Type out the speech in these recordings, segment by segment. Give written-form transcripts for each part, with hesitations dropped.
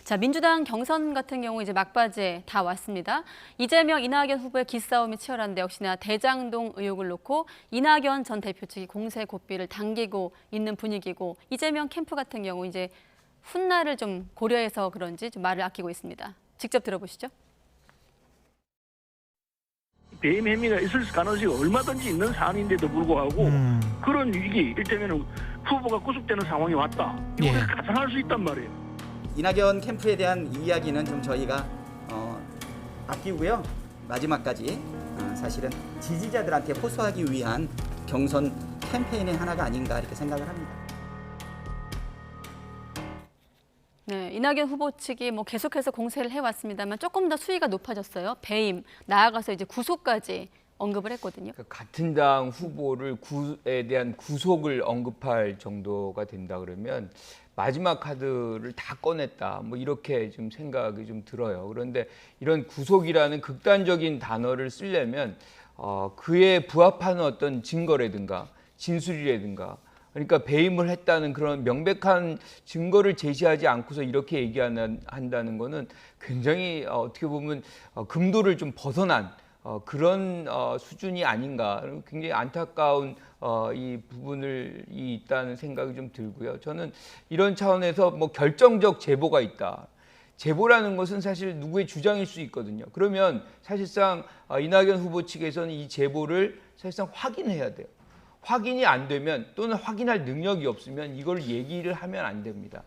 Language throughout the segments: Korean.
자, 민주당 경선 같은 경우 이제 막바지에 다 왔습니다. 이재명, 이낙연 후보의 기싸움이 치열한데 역시나 대장동 의혹을 놓고 이낙연 전 대표 측이 공세 고삐를 당기고 있는 분위기고 이재명 캠프 같은 경우 이제 훗날을 좀 고려해서 그런지 좀 말을 아끼고 있습니다. 직접 들어보시죠. 배임 혐의가 있을 가능성이 얼마든지 있는 사안인데도 불구하고 그런 위기, 일테면 후보가 구속되는 상황이 왔다. 이걸 가상할 수 있단 말이에요. 이낙연 캠프에 대한 이야기는 좀 저희가 아끼고요. 마지막까지 사실은 지지자들한테 호소하기 위한 경선 캠페인의 하나가 아닌가 이렇게 생각을 합니다. 네, 이낙연 후보 측이 뭐 계속해서 공세를 해왔습니다만 조금 더 수위가 높아졌어요. 배임, 나아가서 이제 구속까지 언급을 했거든요. 같은 당 후보에 대한 구속을 언급할 정도가 된다 그러면 마지막 카드를 다 꺼냈다. 뭐 이렇게 좀 생각이 좀 들어요. 그런데 이런 구속이라는 극단적인 단어를 쓰려면 그에 부합하는 어떤 증거라든가 진술이라든가 그러니까 배임을 했다는 그런 명백한 증거를 제시하지 않고서 이렇게 얘기한다는 거는 굉장히 어떻게 보면 금도를 좀 벗어난 그런 수준이 아닌가. 굉장히 안타까운 이 부분이 있다는 생각이 좀 들고요. 저는 이런 차원에서 뭐 결정적 제보가 있다. 제보라는 것은 사실 누구의 주장일 수 있거든요. 그러면 사실상 이낙연 후보 측에서는 이 제보를 사실상 확인해야 돼요. 확인이 안 되면 또는 확인할 능력이 없으면 이걸 얘기를 하면 안 됩니다.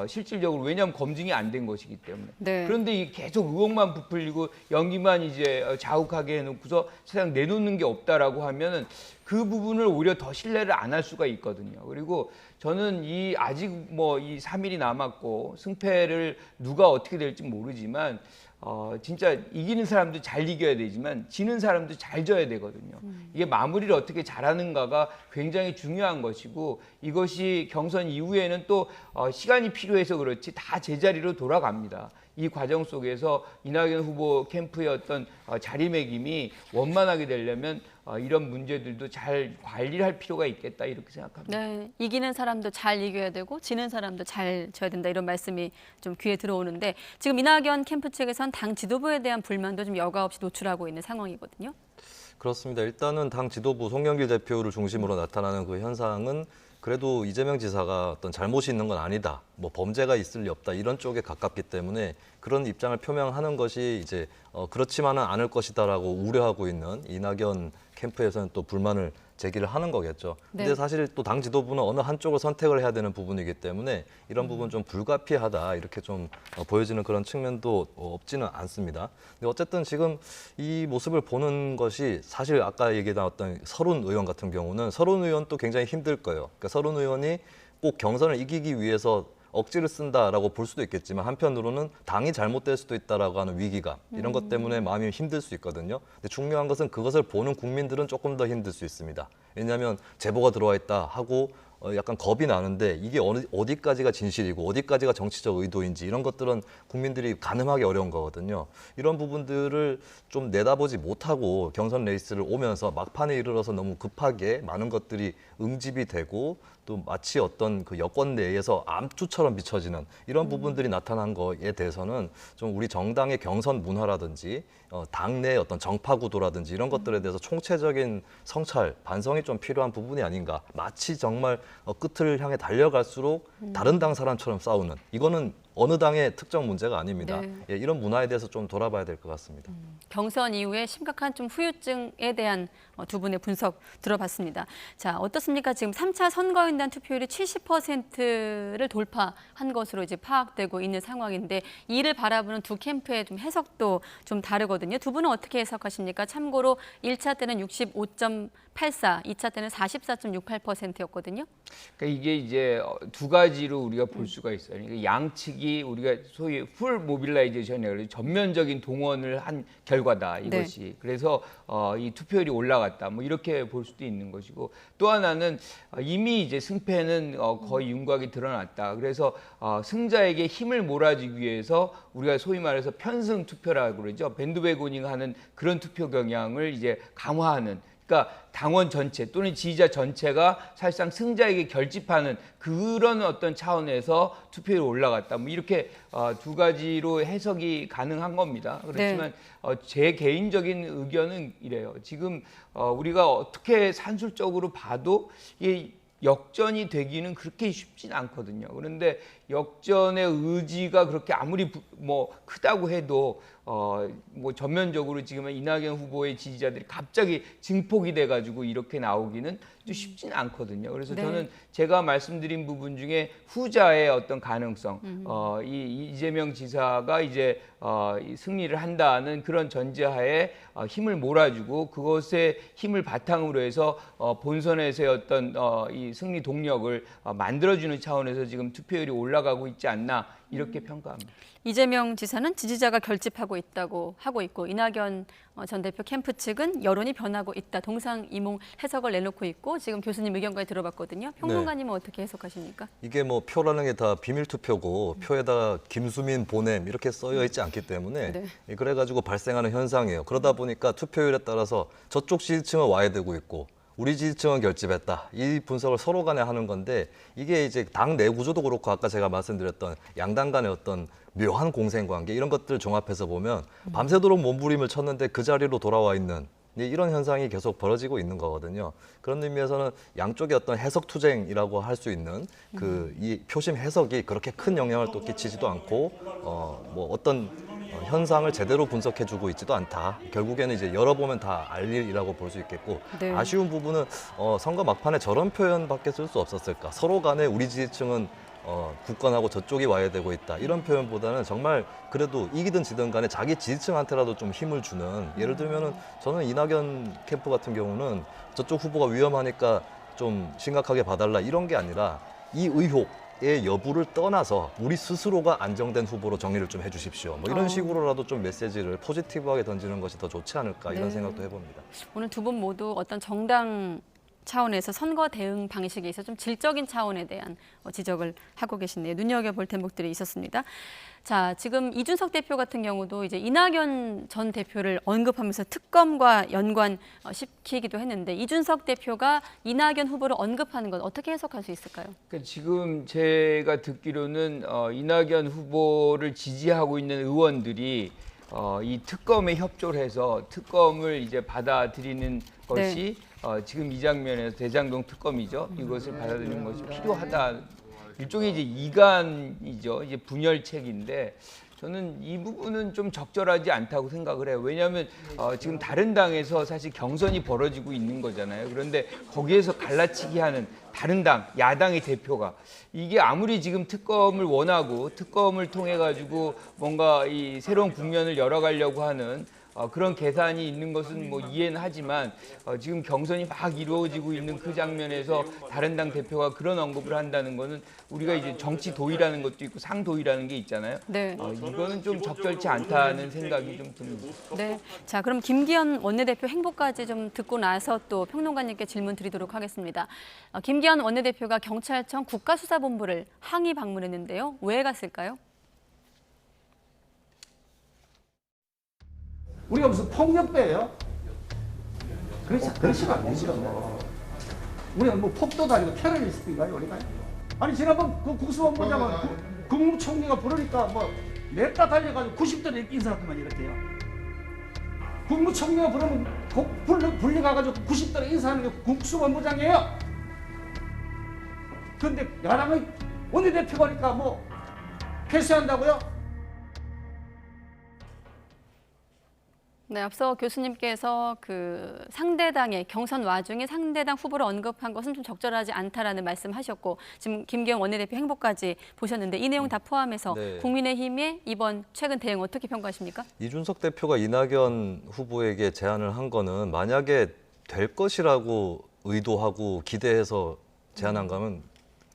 실질적으로 왜냐하면 검증이 안 된 것이기 때문에. 네. 그런데 계속 의혹만 부풀리고 연기만 이제 자욱하게 해놓고서 세상 내놓는 게 없다라고 하면은 그 부분을 오히려 더 신뢰를 안 할 수가 있거든요. 그리고 저는 아직 뭐 이 3일이 남았고 승패를 누가 어떻게 될지 모르지만 진짜 이기는 사람도 잘 이겨야 되지만 지는 사람도 잘 져야 되거든요. 이게 마무리를 어떻게 잘하는가가 굉장히 중요한 것이고 이것이 경선 이후에는 또 시간이 필요해서 그렇지 다 제자리로 돌아갑니다. 이 과정 속에서 이낙연 후보 캠프의 어떤 자리매김이 원만하게 되려면 이런 문제들도 잘 관리를 할 필요가 있겠다 이렇게 생각합니다. 네, 이기는 사람도 잘 이겨야 되고 지는 사람도 잘 져야 된다 이런 말씀이 좀 귀에 들어오는데 지금 이낙연 캠프 측에선 당 지도부에 대한 불만도 좀 여과 없이 노출하고 있는 상황이거든요. 그렇습니다. 일단은 당 지도부 송영길 대표를 중심으로 나타나는 그 현상은 그래도 이재명 지사가 어떤 잘못이 있는 건 아니다, 뭐 범죄가 있을 리 없다 이런 쪽에 가깝기 때문에 그런 입장을 표명하는 것이 이제 그렇지만은 않을 것이다라고 우려하고 있는 이낙연 캠프에서는 또 불만을 제기를 하는 거겠죠. 근데 네. 사실 또 당 지도부는 어느 한쪽을 선택을 해야 되는 부분이기 때문에 이런 부분 좀 불가피하다 이렇게 좀 보여지는 그런 측면도 없지는 않습니다. 근데 어쨌든 지금 이 모습을 보는 것이 사실 아까 얘기 나왔던 서른 의원 같은 경우는 서른 의원도 굉장히 힘들 거예요. 그러니까 서른 의원이 꼭 경선을 이기기 위해서 억지를 쓴다라고 볼 수도 있겠지만 한편으로는 당이 잘못될 수도 있다라고 하는 위기감 이런 것 때문에 마음이 힘들 수 있거든요. 근데 중요한 것은 그것을 보는 국민들은 조금 더 힘들 수 있습니다. 왜냐하면 제보가 들어와 있다 하고 약간 겁이 나는데 이게 어디까지가 진실이고 어디까지가 정치적 의도인지 이런 것들은 국민들이 가늠하기 어려운 거거든요. 이런 부분들을 좀 내다보지 못하고 경선 레이스를 오면서 막판에 이르러서 너무 급하게 많은 것들이 응집이 되고 또 마치 어떤 그 여권 내에서 암투처럼 비춰지는 이런 부분들이 나타난 거에 대해서는 좀 우리 정당의 경선 문화라든지 당내 어떤 정파 구도라든지 이런 것들에 대해서 총체적인 성찰, 반성이 좀 필요한 부분이 아닌가. 마치 정말 끝을 향해 달려갈수록 다른 당 사람처럼 싸우는 이거는 어느 당의 특정 문제가 아닙니다. 네. 예, 이런 문화에 대해서 좀 돌아봐야 될 것 같습니다. 경선 이후에 심각한 좀 후유증에 대한 두 분의 분석 들어봤습니다. 자, 어떻습니까? 지금 3차 선거인단 투표율이 70%를 돌파한 것으로 이제 파악되고 있는 상황인데 이를 바라보는 두 캠프의 좀 해석도 좀 다르거든요. 두 분은 어떻게 해석하십니까? 참고로 1차 때는 65.84, 2차 때는 44.68%였거든요. 그러니까 이게 이제 두 가지로 우리가 볼 수가 있어요. 그러니까 양측이 우리가 소위 풀 모빌라이제이션이라고 전면적인 동원을 한 결과다 이것이. 네. 그래서 이 투표율이 올라갔다. 뭐 이렇게 볼 수도 있는 것이고 또 하나는 이미 이제 승패는 거의 윤곽이 드러났다. 그래서 승자에게 힘을 몰아주기 위해서 우리가 소위 말해서 편승 투표라고 그러죠. 밴드웨고닝하는 그런 투표 경향을 이제 강화하는 그러니까 당원 전체 또는 지지자 전체가 사실상 승자에게 결집하는 그런 어떤 차원에서 투표율이 올라갔다. 뭐 이렇게 두 가지로 해석이 가능한 겁니다. 그렇지만 제 개인적인 의견은 이래요. 지금 우리가 어떻게 산술적으로 봐도 이게 역전이 되기는 그렇게 쉽진 않거든요. 그런데 역전의 의지가 그렇게 아무리 뭐 크다고 해도 뭐 전면적으로 지금은 이낙연 후보의 지지자들이 갑자기 증폭이 돼가지고 이렇게 나오기는 좀 쉽진 않거든요. 그래서 네. 저는 제가 말씀드린 부분 중에 후자의 어떤 가능성, 이재명 지사가 이제 이 승리를 한다는 그런 전제하에 힘을 몰아주고 그것에 힘을 바탕으로 해서 본선에서의 어떤 이 승리 동력을 만들어주는 차원에서 지금 투표율이 올라가고 있지 않나 이렇게 평가합니다. 이재명 지사는 지지자가 결집하고 있다고 하고 있고 이낙연 전 대표 캠프 측은 여론이 변하고 있다. 동상이몽 해석을 내놓고 있고 지금 교수님 의견까지 들어봤거든요. 평론가님은 어떻게 해석하십니까? 이게 뭐 표라는 게 다 비밀 투표고 표에다가 김수민 보냄 이렇게 써여 있지 않기 때문에 네. 그래가지고 발생하는 현상이에요. 그러다 보니까 투표율에 따라서 저쪽 지지층은 와해되고 있고 우리 지지층은 결집했다. 이 분석을 서로 간에 하는 건데 이게 이제 당 내 구조도 그렇고 아까 제가 말씀드렸던 양당 간의 어떤 묘한 공생관계 이런 것들 종합해서 보면 밤새도록 몸부림을 쳤는데 그 자리로 돌아와 있는 이런 현상이 계속 벌어지고 있는 거거든요. 그런 의미에서는 양쪽의 어떤 해석 투쟁이라고 할 수 있는 그 이 표심 해석이 그렇게 큰 영향을 또 끼치지도 않고 뭐 어떤 현상을 제대로 분석해주고 있지도 않다. 결국에는 이제 열어보면 다 알 일이라고 볼 수 있겠고 네. 아쉬운 부분은 선거 막판에 저런 표현밖에 쓸 수 없었을까. 서로 간에 우리 지지층은 굳건하고 저쪽이 와야 되고 있다. 이런 표현보다는 정말 그래도 이기든 지든 간에 자기 지지층한테라도 좀 힘을 주는 예를 들면은 저는 이낙연 캠프 같은 경우는 저쪽 후보가 위험하니까 좀 심각하게 봐달라 이런 게 아니라 이 의혹의 여부를 떠나서 우리 스스로가 안정된 후보로 정리를 좀 해주십시오. 뭐 이런 식으로라도 좀 메시지를 포지티브하게 던지는 것이 더 좋지 않을까 이런 네. 생각도 해봅니다. 오늘 두 분 모두 어떤 정당 차원에서 선거 대응 방식에 있어 좀 질적인 차원에 대한 지적을 하고 계시네요. 눈여겨볼 대목들이 있었습니다. 자, 지금 이준석 대표 같은 경우도 이제 이낙연 전 대표를 언급하면서 특검과 연관시키기도 했는데 이준석 대표가 이낙연 후보를 언급하는 건 어떻게 해석할 수 있을까요? 그러니까 지금 제가 듣기로는 이낙연 후보를 지지하고 있는 의원들이 이 특검에 협조를 해서 특검을 이제 받아들이는 것이 지금 이 장면에서 대장동 특검이죠. 이것을 받아들이는 것이 필요하다. 일종의 이제 이간이죠. 이제 분열책인데 저는 이 부분은 좀 적절하지 않다고 생각을 해요. 왜냐하면 지금 다른 당에서 사실 경선이 벌어지고 있는 거잖아요. 그런데 거기에서 갈라치기 하는 다른 당, 야당의 대표가 이게 아무리 지금 특검을 원하고 특검을 통해 가지고 뭔가 이 새로운 국면을 열어가려고 하는 그런 계산이 있는 것은 뭐 이해는 하지만 지금 경선이 막 이루어지고 있는 그 장면에서 다른 당 대표가 그런 언급을 한다는 거는 우리가 이제 정치 도의라는 것도 있고 상도의라는 게 있잖아요. 네. 이거는 좀 적절치 않다는 생각이 좀 듭니다. 네. 자, 그럼 김기현 원내대표 행보까지 좀 듣고 나서 또 평론가님께 질문 드리도록 하겠습니다. 김기현 원내대표가 경찰청 국가수사본부를 항의 방문했는데요. 왜 갔을까요? 우리가 무슨 폭력배예요? 그러시면 안 되죠. 뭐. 우리가 뭐 폭도도 아니고 테러리스트인가요, 우리가? 아니 지난번 그 국수본부장은 국무총리가 부르니까 뭐 냅다 달려가지고 90도로 인사하더만 이렇게요. 국무총리가 부르면 불려가가지고 90도로 인사하는 게 국수본부장이에요. 그런데 야당의 원내대표가 뭐 패스한다고요? 네, 앞서 교수님께서 그 상대당의 경선 와중에 상대당 후보를 언급한 것은 좀 적절하지 않다라는 말씀하셨고 지금 김기현 원내대표 행보까지 보셨는데 이 내용 다 포함해서 네. 국민의힘의 이번 최근 대응 어떻게 평가하십니까? 이준석 대표가 이낙연 후보에게 제안을 한 거는 만약에 될 것이라고 의도하고 기대해서 제안한 거면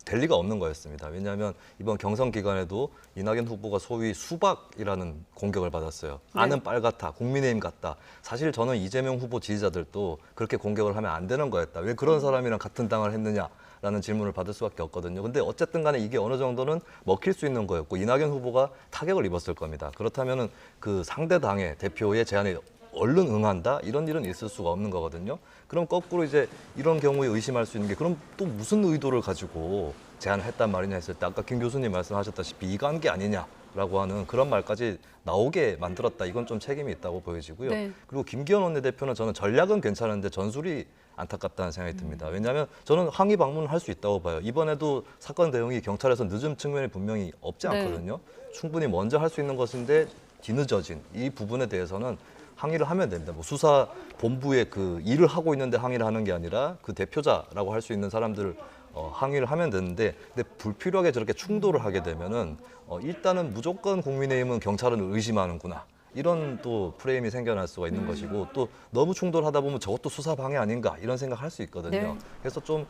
될 리가 없는 거였습니다. 왜냐하면 이번 경선 기간에도 이낙연 후보가 소위 수박이라는 공격을 받았어요. 아는 빨갛다, 국민의힘 같다. 사실 저는 이재명 후보 지지자들도 그렇게 공격을 하면 안 되는 거였다. 왜 그런 사람이랑 같은 당을 했느냐라는 질문을 받을 수밖에 없거든요. 근데 어쨌든 간에 이게 어느 정도는 먹힐 수 있는 거였고 이낙연 후보가 타격을 입었을 겁니다. 그렇다면은 그 상대 당의 대표의 제안이 얼른 응한다 이런 일은 있을 수가 없는 거거든요. 그럼 거꾸로 이제 이런 경우에 의심할 수 있는 게 그럼 또 무슨 의도를 가지고 제안을 했단 말이냐 했을 때 아까 김 교수님 말씀하셨다시피 이관계 아니냐라고 하는 그런 말까지 나오게 만들었다. 이건 좀 책임이 있다고 보여지고요. 네. 그리고 김기현 원내대표는 저는 전략은 괜찮은데 전술이 안타깝다는 생각이 듭니다. 왜냐하면 저는 항의 방문을 할 수 있다고 봐요. 이번에도 사건 대응이 경찰에서 늦은 측면이 분명히 없지 네. 않거든요. 충분히 먼저 할 수 있는 것인데 뒤늦어진 이 부분에 대해서는 항의를 하면 됩니다. 뭐 수사 본부의 그 일을 하고 있는데 항의를 하는 게 아니라 그 대표자라고 할 수 있는 사람들 항의를 하면 되는데 근데 불필요하게 저렇게 충돌을 하게 되면은 일단은 무조건 국민의힘은 경찰을 의심하는구나. 이런 또 프레임이 생겨날 수가 있는 것이고 또 너무 충돌하다 보면 저것도 수사 방해 아닌가 이런 생각할 수 있거든요. 네. 그래서 좀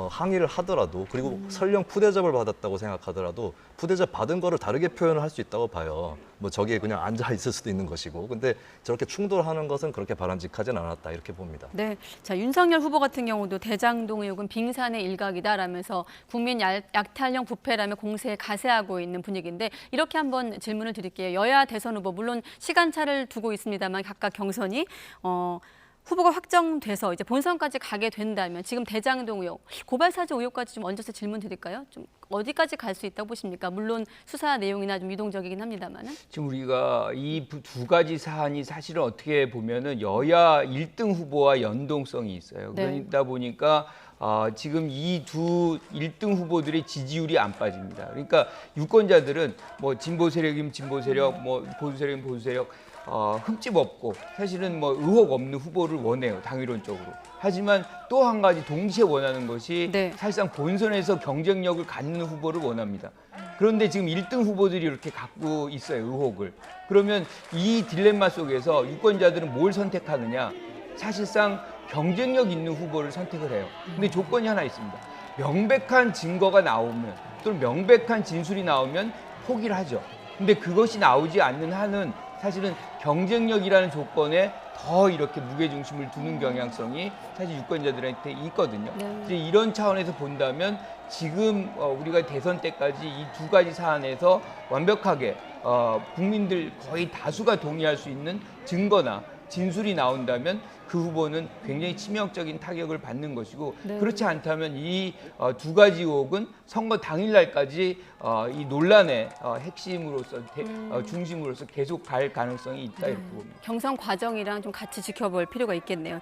항의를 하더라도 그리고 설령 푸대접을 받았다고 생각하더라도 푸대접 받은 거를 다르게 표현을 할 수 있다고 봐요. 뭐 저기에 그냥 앉아 있을 수도 있는 것이고 근데 저렇게 충돌하는 것은 그렇게 바람직하진 않았다 이렇게 봅니다. 네, 자 윤석열 후보 같은 경우도 대장동 의혹은 빙산의 일각이다라면서 국민 약탈령 부패라며 공세에 가세하고 있는 분위기인데 이렇게 한번 질문을 드릴게요. 여야 대선 후보 물론 시간차를 두고 있습니다만 각각 경선이 후보가 확정돼서 이제 본선까지 가게 된다면 지금 대장동 의혹, 고발 사주 의혹까지 좀 얹어서 질문 드릴까요? 좀 어디까지 갈 수 있다고 보십니까? 물론 수사 내용이나 좀 유동적이긴 합니다만은. 지금 우리가 이 두 가지 사안이 사실은 어떻게 보면은 여야 1등 후보와 연동성이 있어요. 네. 그러다 보니까 지금 이 두 1등 후보들의 지지율이 안 빠집니다. 그러니까 유권자들은 뭐 진보 세력이면 진보 세력, 뭐 보수 세력이면 보수 세력 흠집 없고 사실은 뭐 의혹 없는 후보를 원해요. 당위론적으로. 하지만 또 한 가지 동시에 원하는 것이 네. 사실상 본선에서 경쟁력을 갖는 후보를 원합니다. 그런데 지금 1등 후보들이 이렇게 갖고 있어요. 의혹을. 그러면 이 딜레마 속에서 유권자들은 뭘 선택하느냐. 사실상 경쟁력 있는 후보를 선택을 해요. 근데 조건이 하나 있습니다. 명백한 증거가 나오면 또는 명백한 진술이 나오면 포기를 하죠. 근데 그것이 나오지 않는 한은 사실은 경쟁력이라는 조건에 더 이렇게 무게중심을 두는 경향성이 사실 유권자들한테 있거든요. 네. 이제 이런 차원에서 본다면 지금 우리가 대선 때까지 이 두 가지 사안에서 완벽하게 국민들 거의 다수가 동의할 수 있는 증거나 진술이 나온다면 그 후보는 굉장히 치명적인 타격을 받는 것이고 네. 그렇지 않다면 이 두 가지 의혹은 선거 당일날까지 이 논란의 핵심으로서 중심으로서 계속 갈 가능성이 있다 이렇게 봅니다. 경선 과정이랑 좀 같이 지켜볼 필요가 있겠네요.